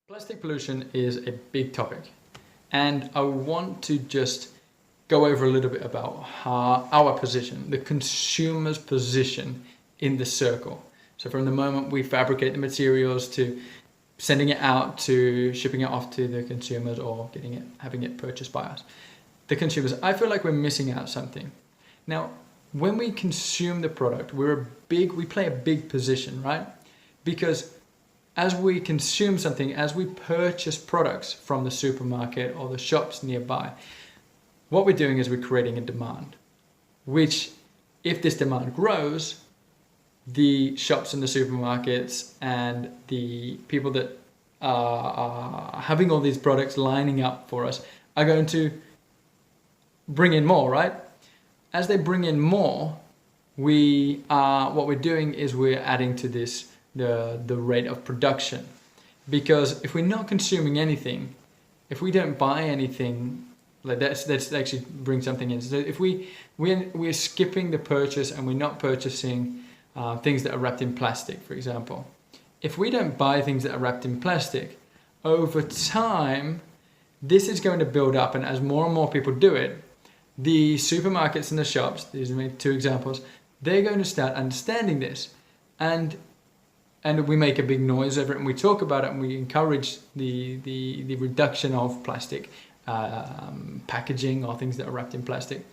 Plastic pollution is a big topic, and I want to just go over a little bit about our position, the consumer's position in the circle. So from the moment we fabricate the materials to sending it out to shipping it off to the consumers or having it purchased by us, the consumers, I feel like we're missing out something. Now, when we consume the product, we play a big position, right? Because as we consume something, as we purchase products from the supermarket or the shops nearby, what we're doing is we're creating a demand, which if this demand grows, the shops and the supermarkets and the people that are having all these products lining up for us are going to bring in more, right? As they bring in more, what we're doing is we're adding to this the rate of production. Because if we're not consuming anything, if we don't buy anything, like let's actually bring something in. So if we're skipping the purchase and we're not purchasing things that are wrapped in plastic, for example. If we don't buy things that are wrapped in plastic, over time, this is going to build up, and as more and more people do it, the supermarkets and the shops, these are two examples, they're going to start understanding this. And we make a big noise over it and we talk about it and we encourage the reduction of plastic packaging or things that are wrapped in plastic.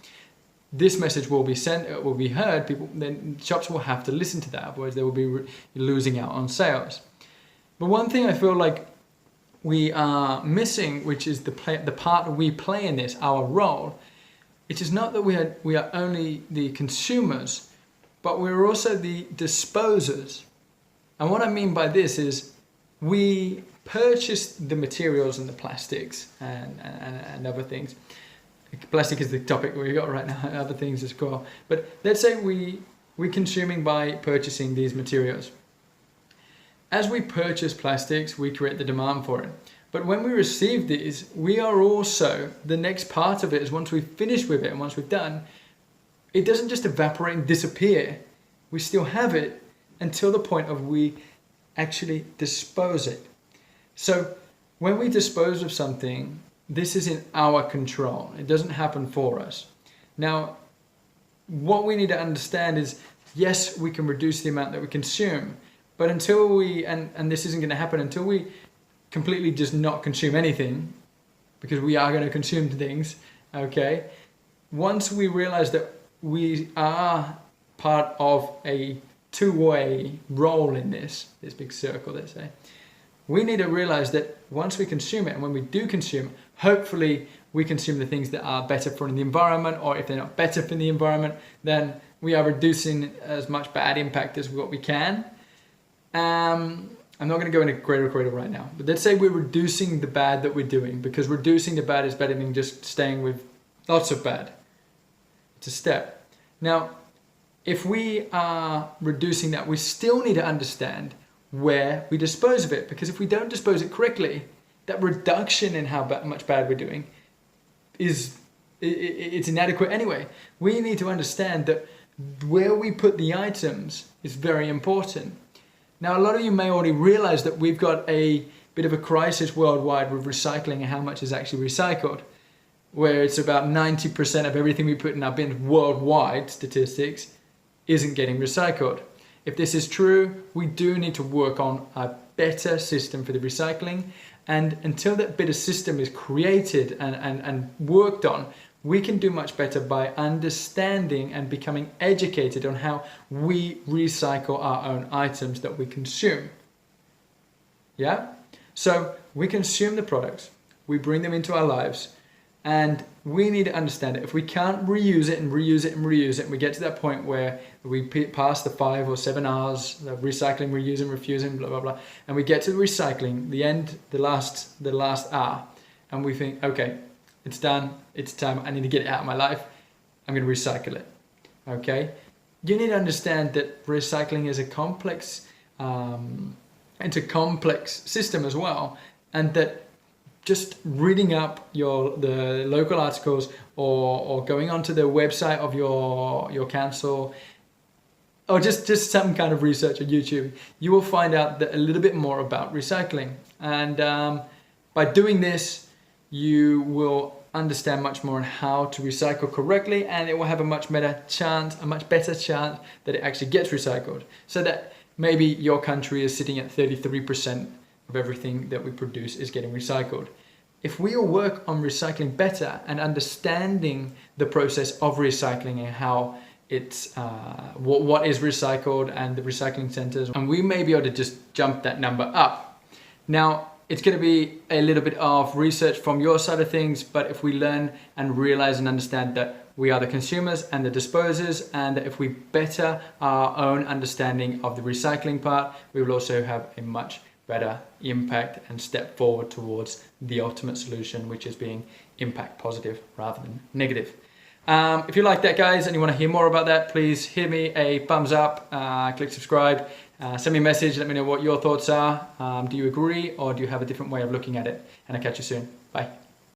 This message will be sent, it will be heard, then shops will have to listen to that, otherwise they will be losing out on sales. But one thing I feel like we are missing, which is the part we play in this, our role, it is not that we are only the consumers, but we're also the disposers. And what I mean by this is we purchase the materials and the plastics and other things. Plastic is the topic we got right now, other things as well. But let's say we're consuming by purchasing these materials. As we purchase plastics, we create the demand for it. But when we receive these, we are also, the next part of it is once we've finished with it and once we've done, it doesn't just evaporate and disappear. We still have it until the point of we actually dispose it. So when we dispose of something, this is in our control. It doesn't happen for us. Now, what we need to understand is, yes, we can reduce the amount that we consume, but until we, and this isn't going to happen until we completely just not consume anything, because we are going to consume things, okay? Once we realize that we are part of a two-way role in this big circle, let's say, we need to realize that once we consume it, and when we do consume, hopefully we consume the things that are better for the environment, or if they're not better for the environment, then we are reducing as much bad impact as what we can. I'm not going to go into greater right now, but let's say we're reducing the bad that we're doing, because reducing the bad is better than just staying with lots of bad. It's a step. Now, if we are reducing that, we still need to understand where we dispose of it, because if we don't dispose it correctly, that reduction in how much bad we're doing it's inadequate anyway. We need to understand that where we put the items is very important. Now, a lot of you may already realize that we've got a bit of a crisis worldwide with recycling and how much is actually recycled, where it's about 90% of everything we put in our bins worldwide, statistics, isn't getting recycled. If this is true, we do need to work on a better system for the recycling, and until that better system is created and worked on, we can do much better by understanding and becoming educated on how we recycle our own items that we consume. Yeah? So we consume the products, we bring them into our lives, and we need to understand it. If we can't reuse it and reuse it and reuse it, and we get to that point where we pass the 5 or 7 hours of recycling, reusing, refusing, blah, blah, blah, and we get to the recycling, the last hour, and we think, okay, it's done, it's time, I need to get it out of my life, I'm going to recycle it, okay? You need to understand that recycling is a complex, system as well, and that just reading up the local articles or going onto the website of your council or just some kind of research on YouTube, you will find out a little bit more about recycling. And by doing this, you will understand much more on how to recycle correctly, and it will have a much better chance that it actually gets recycled. So that maybe your country is sitting at 33% of everything that we produce is getting recycled. If we all work on recycling better and understanding the process of recycling and how it's what is recycled and the recycling centers, and we may be able to just jump that number up. Now, it's going to be a little bit of research from your side of things, but if we learn and realize and understand that we are the consumers and the disposers, and that if we better our own understanding of the recycling part, we will also have a much better impact and step forward towards the ultimate solution, which is being impact positive rather than negative. If you like that, guys, and you want to hear more about that, please hit me a thumbs up, click subscribe, send me a message, let me know what your thoughts are. Do you agree, or do you have a different way of looking at it? And I'll catch you soon. Bye.